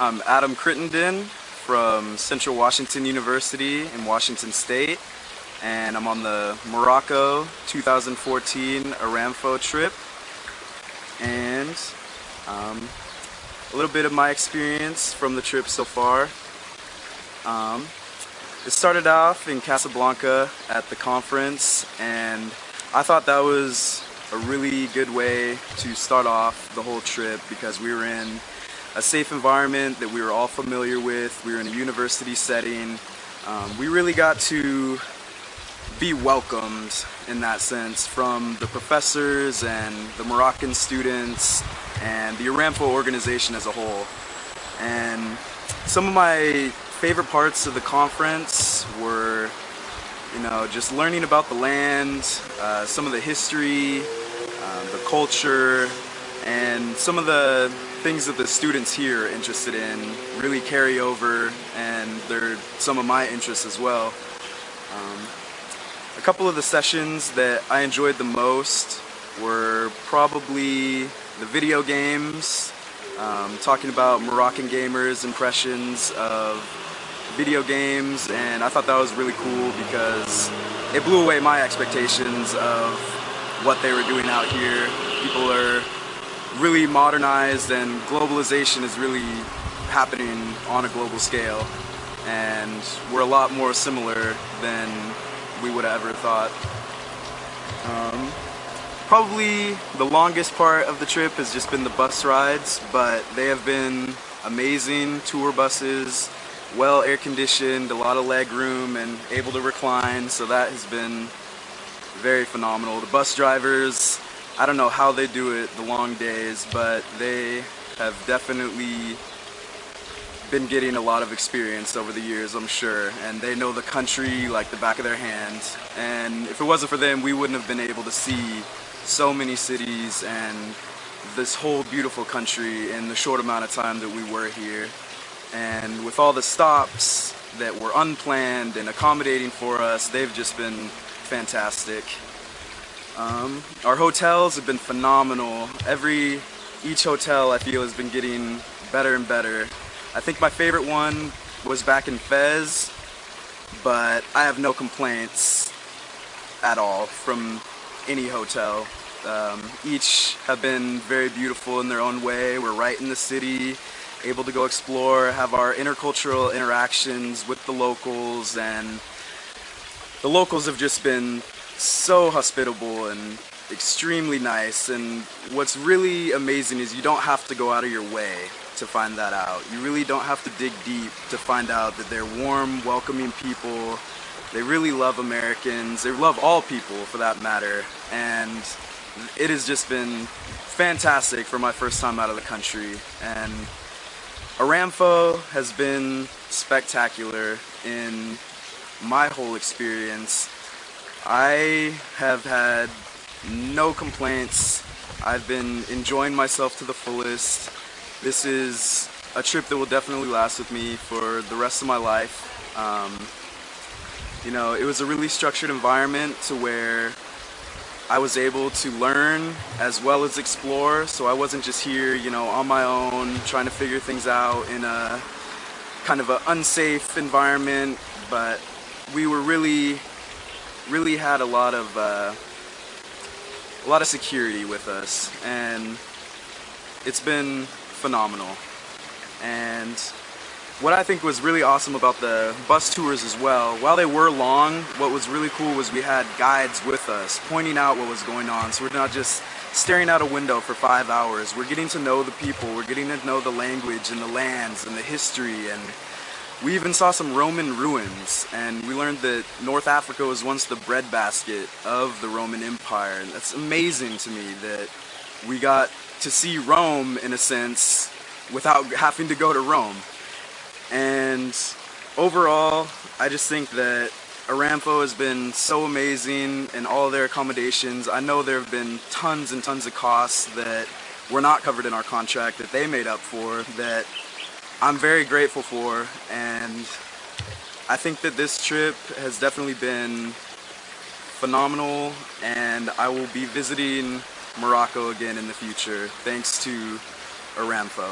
I'm Adam Crittenden from Central Washington University in Washington State, and I'm on the Morocco 2014 ARAMFO trip. And a little bit of my experience from the trip so far. It started off in Casablanca at the conference, and I thought that was a really good way to start off the whole trip because we were in a safe environment that we were all familiar with. We were in a university setting. We really got to be welcomed in that sense from the professors and the Moroccan students and the ARAMFO organization as a whole. And some of my favorite parts of the conference were, just learning about the land, some of the history, the culture, and some of the things that the students here are interested in really carry over, and they're some of my interests as well. A couple of the sessions that I enjoyed the most were probably the video games, talking about Moroccan gamers' impressions of video games, and I thought that was really cool because it blew away my expectations of what they were doing out here. People are really modernized, and globalization is really happening on a global scale, and we're a lot more similar than we would have ever thought. Probably the longest part of the trip has just been the bus rides, but they have been amazing. Tour buses, well air conditioned, a lot of leg room and able to recline, so that has been very phenomenal. The bus drivers, I don't know how they do it the long days, but they have definitely been getting a lot of experience over the years, I'm sure, and they know the country like the back of their hand. And if it wasn't for them, we wouldn't have been able to see so many cities and this whole beautiful country in the short amount of time that we were here. And with all the stops that were unplanned and accommodating for us, they've just been fantastic. Our hotels have been phenomenal. Each hotel I feel has been getting better and better. I think my favorite one was back in Fez, but I have no complaints at all from any hotel. Each have been very beautiful in their own way. We're right in the city, able to go explore, have our intercultural interactions with the locals, and the locals have just been so hospitable and extremely nice. And what's really amazing is you don't have to go out of your way to find that out. You really don't have to dig deep to find out that they're warm, welcoming people. They really love Americans. They love all people for that matter. And it has just been fantastic for my first time out of the country. And ARAMFO has been spectacular in my whole experience. I have had no complaints. I've been enjoying myself to the fullest. This is a trip that will definitely last with me for the rest of my life. It was a really structured environment to where I was able to learn as well as explore, so I wasn't just here, on my own, trying to figure things out in a kind of an unsafe environment, but we were really had a lot of security with us, and it's been phenomenal. And what I think was really awesome about the bus tours as well, while they were long, what was really cool was we had guides with us pointing out what was going on, so we're not just staring out a window for 5 hours. We're getting to know the people, we're getting to know the language and the lands and the history, and we even saw some Roman ruins, and we learned that North Africa was once the breadbasket of the Roman Empire. And that's amazing to me that we got to see Rome, in a sense, without having to go to Rome. And overall, I just think that ARAMFO has been so amazing in all their accommodations. I know there have been tons and tons of costs that were not covered in our contract that they made up for, that I'm very grateful for, and I think that this trip has definitely been phenomenal, and I will be visiting Morocco again in the future, thanks to ARAMFO.